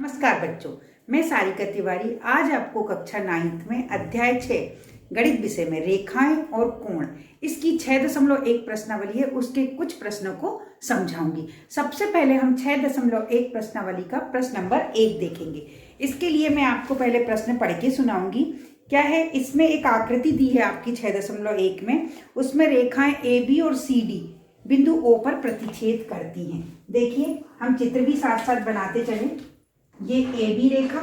नमस्कार बच्चों, मैं सारिका तिवारी आज आपको कक्षा 9th में अध्याय 6 गणित विषय में रेखाएं और कोण इसकी 6.1 प्रश्नावली है, उसके कुछ प्रश्नों को समझाऊंगी। सबसे पहले हम 6.1 प्रश्नावली का प्रश्न नंबर 1 देखेंगे। इसके लिए मैं आपको पहले प्रश्न पढ़ के सुनाऊंगी। क्या है, इसमें एक आकृति दी है आपकी 6.1 में, उसमें रेखाएं ए बी और सी डी बिंदु ओ पर प्रतिच्छेद करती हैं। देखिए, हम चित्र भी साथ साथ बनाते चले। ये ए बी रेखा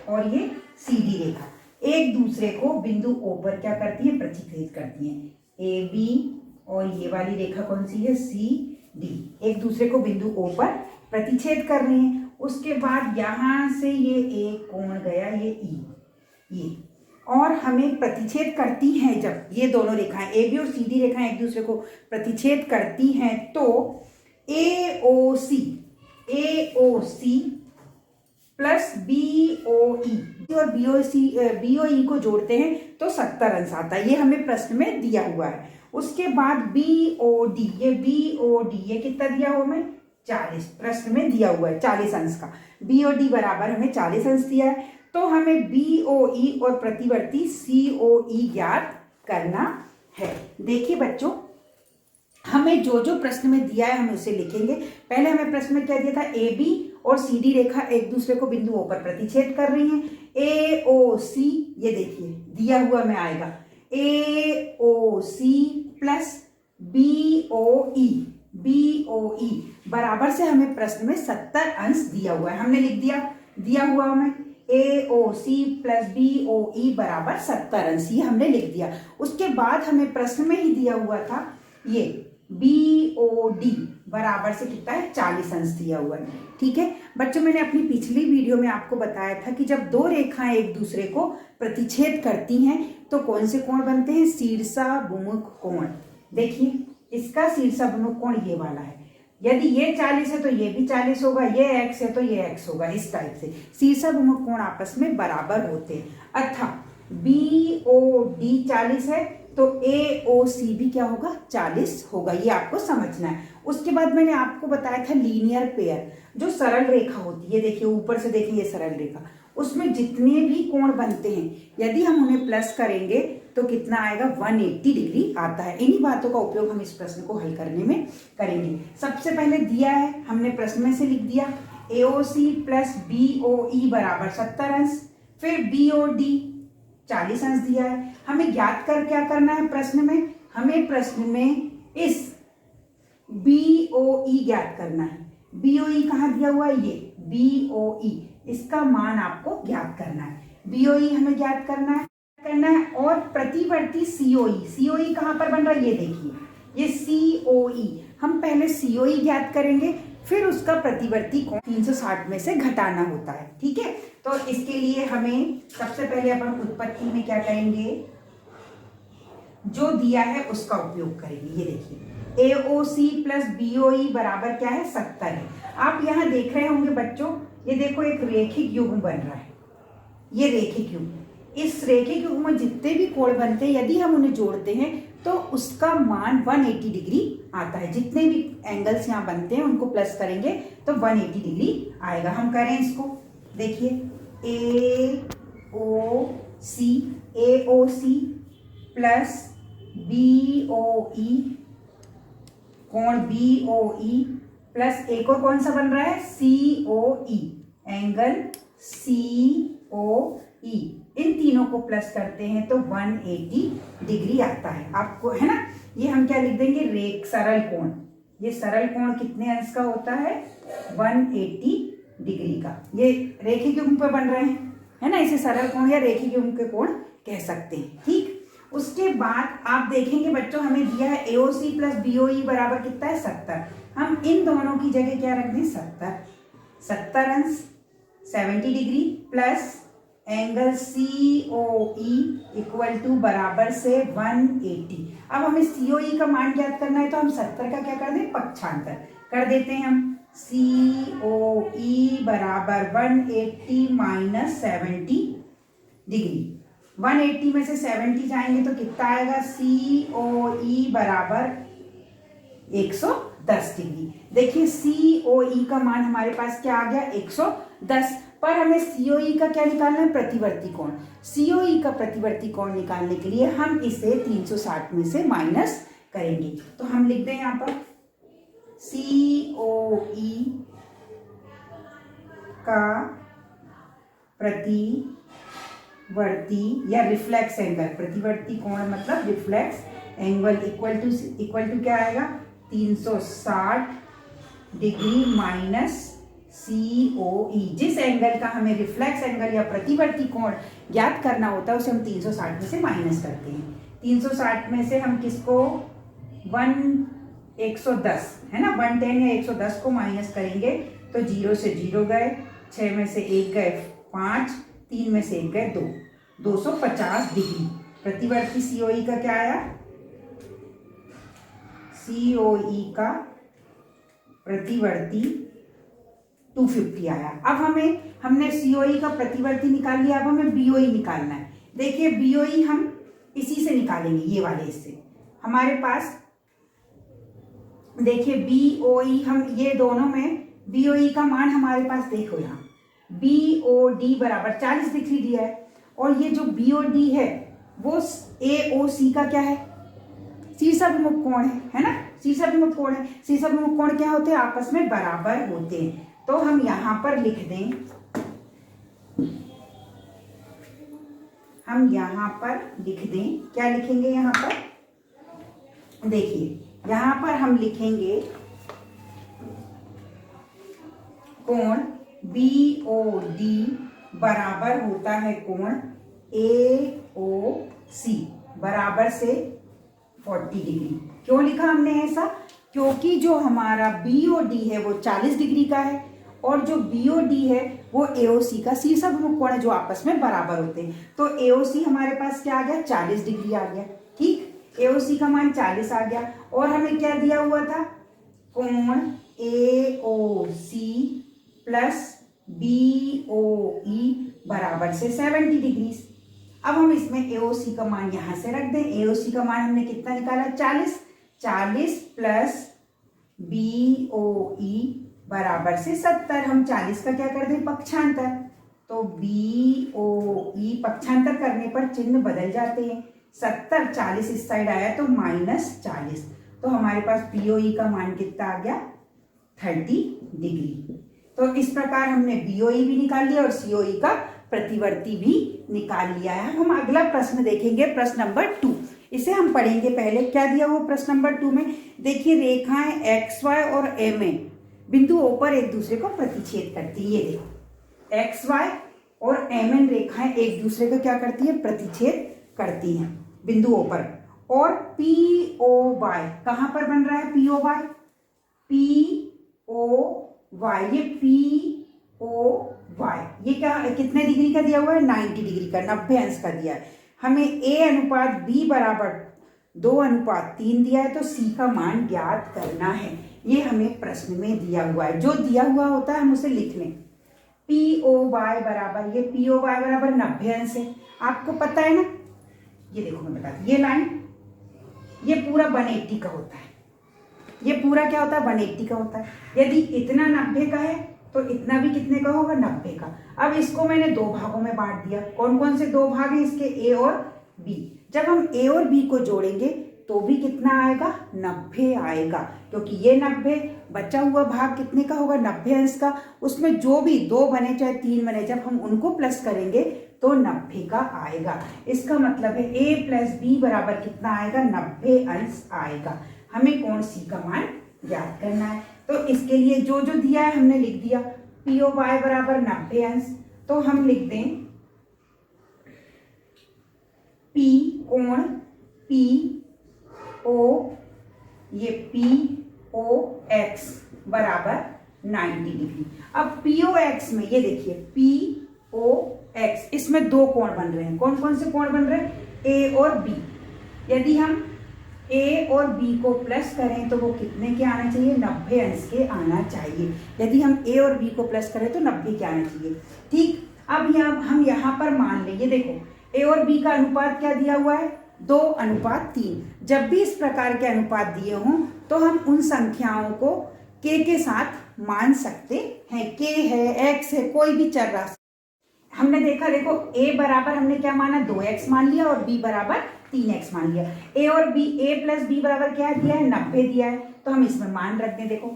और ये सी डी रेखा एक दूसरे को बिंदु ओ पर क्या करती है, प्रतिच्छेद करती हैं। ए बी और ये वाली रेखा कौन सी है, सी डी, एक दूसरे को बिंदु ओ पर प्रतिच्छेद कर रही हैं। उसके बाद यहां से ये एक कोण गया, ये और हमें प्रतिच्छेद करती हैं। जब ये दोनों रेखाएं ए बी और सी डी रेखाएं एक दूसरे को प्रतिच्छेद करती हैं तो ए ओ सी प्लस बी ओ ई और बी ओ ई को जोड़ते हैं तो 70 अंश आता है। ये हमें प्रश्न में दिया हुआ है। उसके बाद बी ओ डी, ये कितना दिया हुआ हमें, 40, प्रश्न में दिया हुआ है 40 अंश का। बी ओ डी बराबर हमें 40 अंश दिया है, तो हमें बी ओ ई और प्रतिवर्ती सी ओ ई ज्ञात करना है। देखिए बच्चों, हमें जो जो प्रश्न में दिया है हम उसे लिखेंगे। पहले हमें प्रश्न में क्या दिया था, ए बी और सी डी रेखा एक दूसरे को बिंदु ओ पर प्रतिच्छेद कर रही हैं। ए ओ सी, ये देखिए दिया हुआ में आएगा ए ओ सी प्लस बी ओ ई बराबर से हमें प्रश्न में 70 अंश दिया हुआ है। हमने लिख दिया हुआ हमें ए ओ सी प्लस बी ओ ई बराबर 70 अंश, ये हमने लिख दिया। उसके बाद हमें प्रश्न में ही दिया हुआ था ये बी ओ डी बराबर से कितना है, 40 अंश दिया हुआ है। ठीक है बच्चों, मैंने अपनी पिछली वीडियो में आपको बताया था कि जब दो रेखाएं एक दूसरे को प्रतिच्छेद करती हैं तो कौन से कोण बनते हैं, शीर्षाभिमुख कोण। देखिए, इसका शीर्षाभिमुख कोण ये वाला है। यदि ये 40 है तो ये भी 40 होगा, ये x है तो ये x होगा। इस टाइप से शीर्षाभिमुख कोण आपस में बराबर होते हैं। अर्थात बी ओ डी 40 है तो ए ओ सी भी क्या होगा, 40 होगा। ये आपको समझना है। उसके बाद मैंने आपको बताया था लीनियर पेयर, जो सरल रेखा होती है। देखिए ऊपर से देखिए, ये सरल रेखा, उसमें जितने भी कोण बनते हैं यदि हम उन्हें प्लस करेंगे तो कितना आएगा, 180 डिग्री आता है। इन्हीं बातों का उपयोग हम इस प्रश्न को हल करने में करेंगे। सबसे पहले दिया है, हमने प्रश्न में से लिख दिया ए ओ सी प्लस बी ओ ई बराबर 70 अंश, फिर बी ओ डी 40 अंश दिया है। हमें ज्ञात कर क्या करना है प्रश्न में, हमें प्रश्न में इस बी ओ ई ज्ञात करना है। बी ओ ई कहाँ दिया हुआ है, ये बी ओ ई, इसका मान आपको ज्ञात करना है। बी ओ ई हमें ज्ञात करना है और प्रतिवर्ती सी ओ ई कहाँ पर बन रहा है, ये देखिए, ये सी ओ ई। हम पहले सी ओ ई ज्ञात करेंगे, फिर उसका प्रतिवर्ती कोण 360 में से घटाना होता है। ठीक है, तो इसके लिए हमें सबसे पहले अपन उत्पत्ति में क्या करेंगे, जो दिया है उसका उपयोग करेंगे। ये देखिए ए ओ सी प्लस बी ओ ई बराबर क्या है, 70 है। आप यहाँ देख रहे होंगे बच्चों, ये देखो एक रेखिक युग्म बन रहा है, ये रेखिक युग्म। इस रेखिक युग्म में जितने भी कोण बनते हैं यदि हम उन्हें जोड़ते हैं तो उसका मान 180 डिग्री आता है। जितने भी एंगल्स यहाँ बनते हैं उनको प्लस करेंगे तो 180 डिग्री आएगा। हम करें इसको, देखिए ए ओ सी प्लस बी ओ ई, कोण बी ओ ई प्लस एक और कौन सा बन रहा है, सी ओ ई, एंगल सी ओ ई। इन तीनों को प्लस करते हैं तो 180 डिग्री आता है आपको, है ना। ये हम क्या लिख देंगे, सरल कोण। ये सरल कोण कितने अंश का होता है, 180 डिग्री का। ये रेखिक युग्म पे बन रहे हैं, है ना, इसे सरल कोण या रेखिक युग्म के कोण कह सकते हैं। ठीक, उसके बाद आप देखेंगे बच्चों, हमें दिया है ए ओ सी प्लस बी ओ ई बराबर कितना है, 70। हम इन दोनों की जगह क्या रख दें, 70 अंश 70 degree plus angle C O E equal to बराबर से 180। अब हमें सी ओ ई का मान ज्ञात करना है तो हम 70 का क्या कर दें, पक्षांतर कर देते हैं। हम सी ओ ई बराबर 180 माइनस 70 डिग्री, 180 में से 70 जाएंगे तो कितना आएगा, सी ओ ई बराबर 110 डिग्री। देखिए COE का मान हमारे पास क्या आ गया 110 10 पर हमें सीओई का क्या निकालना है, प्रतिवर्ती कोण। सीओई का प्रतिवर्ती कोण निकालने के लिए हम इसे 360 में से माइनस करेंगे। तो हम लिख दें यहाँ पर सीओई का प्रतिवर्ती या रिफ्लेक्स एंगल, प्रतिवर्ती कोण मतलब रिफ्लेक्स एंगल इक्वल टू क्या आएगा, 360 डिग्री माइनस सीओई। जिस एंगल का हमें रिफ्लेक्स एंगल या प्रतिवर्ती कोण ज्ञात करना होता है उसे हम 360 में से माइनस करते हैं। 360 में से हम किसको 110 है ना, 110 या 110 को माइनस करेंगे तो 0 से 0 गए, 6 में से 1 गए 5, 3 में से 1 गए 2, 250 डिग्री। प्रतिवर्ती सीओई का क्या आया, सीओई का प्रतिवर्ती 250 आया। अब हमने सीओई का प्रतिवर्ती निकाल लिया, अब हमें बीओई निकालना है। देखिए बीओई हम इसी से निकालेंगे, ये वाले इससे। हमारे पास देखिए बीओई, हम ये दोनों में बीओई का मान हमारे पास देखो यहाँ बीओडी बराबर 40 डिग्री दिया है, और ये जो बीओडी है वो एओसी का क्या है, शीर्षाभिमुख कोण है ना, शीर्षाभिमुख कोण है। शीर्षाभिमुख कोण क्या होते हैं, आपस में बराबर होते हैं। तो हम यहां पर लिख दें, क्या लिखेंगे यहाँ पर, देखिए यहां पर हम लिखेंगे कोण बीओडी बराबर होता है कोण एओसी बराबर से 40 डिग्री। क्यों लिखा हमने ऐसा, क्योंकि जो हमारा बीओडी है वो 40 डिग्री का है, और जो बीओडी है वो एओसी का शीर्षाभिमुख कोण है, जो आपस में बराबर होते हैं। तो एओसी हमारे पास क्या आ गया, 40 डिग्री आ गया। ठीक, एओसी का मान 40 आ गया, और हमें क्या दिया हुआ था, कोण एओसी प्लस बीओई बराबर से 70 डिग्री। अब हम इसमें एओसी का मान यहां से रख दें। एओसी का मान हमने कितना निकाला, 40 प्लस बीओई बराबर से 70। हम 40 का क्या कर दें, पक्षांतर, तो बीओई पक्षांतर करने पर चिन्ह बदल जाते हैं। 70 40 इस साइड आया तो -40, तो हमारे पास बीओई का मान कितना आ गया, 30 डिग्री। तो इस प्रकार हमने बीओई भी निकाल लिया और सीओई का प्रतिवर्ती भी निकाल लिया है। हम अगला प्रश्न देखेंगे, प्रश्न नंबर 2। इसे हम पढ़ेंगे। पहले क्या दिया हुआ प्रश्न नंबर 2 में, देखिए रेखाएं XY और MN बिंदुओं पर एक दूसरे को प्रतिच्छेद करती है। ये देखो XY और MN रेखाएं एक दूसरे को क्या करती है, प्रतिच्छेद करती हैं बिंदुओं पर। और POY कहां पर बन रहा है, POY ये POY ये क्या कितने डिग्री का दिया हुआ है, 90 डिग्री का, 90 अंश का दिया है। हमें A अनुपात B बराबर 2:3 दिया है, तो C का मान ज्ञात करना है। ये हमें प्रश्न में दिया हुआ है। जो दिया हुआ होता है हम उसे लिख लें। POY बराबर, ये POY बराबर 90 अंश है, आपको पता है ना। ये देखो मैं बताती हूँ, ये लाइन ये पूरा 180 का होता है, ये पूरा क्या होता है, 180 का होता है। यदि इतना 90 का है तो इतना भी कितने का होगा, 90 का। अब इसको मैंने 2 भागों में बांट दिया। कौन कौन से 2 भाग हैं इसके, A और B। जब हम A और B को जोड़ेंगे तो भी कितना आएगा, 90 आएगा, क्योंकि ये 90 बचा हुआ भाग कितने का होगा, 90 अंश का। उसमें जो भी 2 बने चाहे 3 बने, जब हम उनको प्लस करेंगे तो 90 का आएगा। इसका मतलब है A + B बराबर कितना आएगा, 90 अंश आएगा। हमें कोण C का मान ज्ञात करना है। तो इसके लिए जो जो दिया है हमने लिख दिया। POY बराबर 90 अंश, तो हम लिख दें P कोण PO, ये POX बराबर 90 डिग्री। अब POX में ये देखिए POX, इसमें 2 कोण बन रहे हैं। कौन कौन से कोण बन रहे हैं, A और B। यदि हम A और B को प्लस करें तो वो कितने के आना चाहिए, 90 अंश के आना चाहिए। यदि हम A और B को प्लस करें तो 90 के आना चाहिए। ठीक, अब हम यहाँ पर मान लें, ये देखो A और B का अनुपात क्या दिया हुआ है, 2:3। जब भी इस प्रकार के अनुपात दिए हों तो हम उन संख्याओं को K के साथ मान सकते हैं। k है, x है, कोई भी चर राशि। हमने देखा, देखो a बराबर हमने क्या माना, 2x मान लिया और b बराबर 3x मान लिया। a और b, a प्लस b बराबर क्या दिया है, 90 दिया है। तो हम इसमें मान रख दें, देखो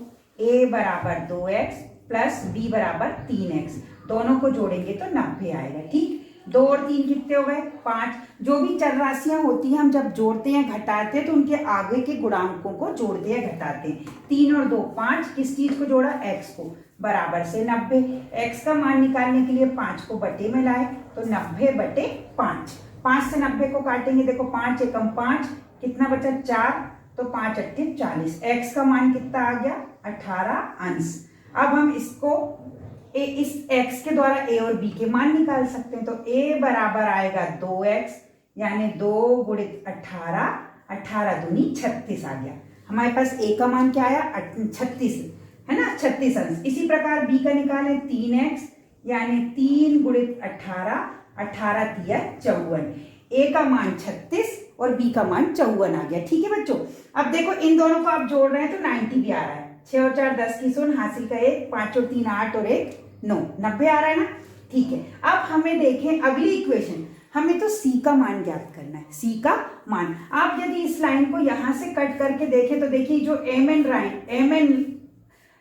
a बराबर 2x प्लस b बराबर 3x, दोनों को जोड़ेंगे तो 90 आएगा। ठीक, 2 और 3 कितने हो गए, 5। जो भी चर राशियां होती हैं हम जब जोड़ते हैं घटाते हैं तो उनके आगे के गुणांकों को जोड़ते हैं घटाते हैं। 3 और 2 5, किस चीज को जोड़ा, x को, बराबर से 90। x का मान निकालने के लिए 5 को बटे में लाए तो 90 बटे 5। 5 से 90 को काटेंगे, देखो 5 एकम 5, कितना बचा 4, तो 5 अट्ठे 40। x का मान कितना आ गया, 18 अंश। अब हम इसको इस x के द्वारा a और b के मान निकाल सकते हैं। तो a बराबर आएगा 2x, यानी 2 गुणित 18, 18 दूनी 36 आ गया। हमारे पास a का मान क्या आया, 36 है ना, 36 अंश। इसी प्रकार b का निकालें, 3x, यानी 3 गुणित 18, 18 तिया 54। a का मान 36 और b का मान 54 आ गया। ठीक है बच्चों, अब देखो इन दोनों को आप जोड़ रहे हैं तो 90 भी आ रहा है। 6 और 4 10 की सुन, हासिल का 1, 5 और 3 8 और 1 9, 90 आ रहा है ना। ठीक है, अब हमें देखें अगली इक्वेशन, हमें तो c का मान ज्ञात करना है। c का मान, आप यदि इस लाइन को यहां से कट करके देखें तो देखिए जो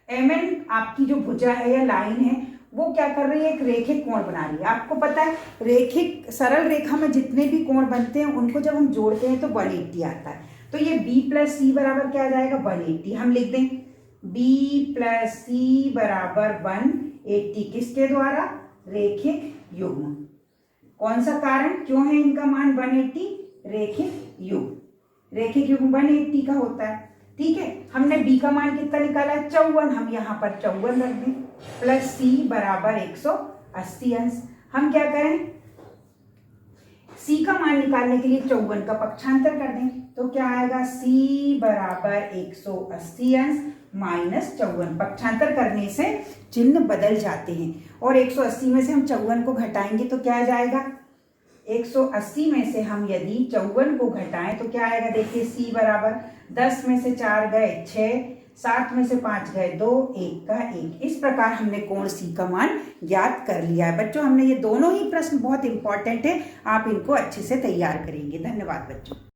mn आपकी जो भुजा है या लाइन है वो क्या कर रही है, एक रेखिक कोण बना रही है। आपको पता है रेखिक सरल रेखा में जितने भी कोण बनते हैं उनको जब हम जोड़ते हैं तो 180 आता है। तो ये b प्लस सी बराबर क्या आ जाएगा, 180। हम लिख दें b प्लस सी बराबर 180, किसके द्वारा, रेखिक युग्म। कौन सा कारण, क्यों है इनका मान 180, रेखिक युग्म। रेखिक युग्म 180 का होता है। ठीक है, हमने b का मान कितना निकाला, 54, हम यहाँ पर 54 रख दें, प्लस c बराबर 180 अंश। हम क्या करें, c का मान निकालने के लिए 54 का पक्षांतर कर दें तो क्या आएगा, c बराबर 180 अंश माइनस 54। पक्षांतर करने से चिन्ह बदल जाते हैं और 180 में से हम 54 को घटाएंगे तो क्या आ जाएगा, 180 में से हम यदि 54 को घटाएं तो क्या आएगा, देखिए c बराबर 10 में से 4 गए 6, 7 में से 5 गए 2, 1 का 1। इस प्रकार हमने कोण c का मान ज्ञात कर लिया है। बच्चों हमने ये दोनों ही प्रश्न बहुत इंपॉर्टेंट है, आप इनको अच्छे से तैयार करेंगे। धन्यवाद बच्चों।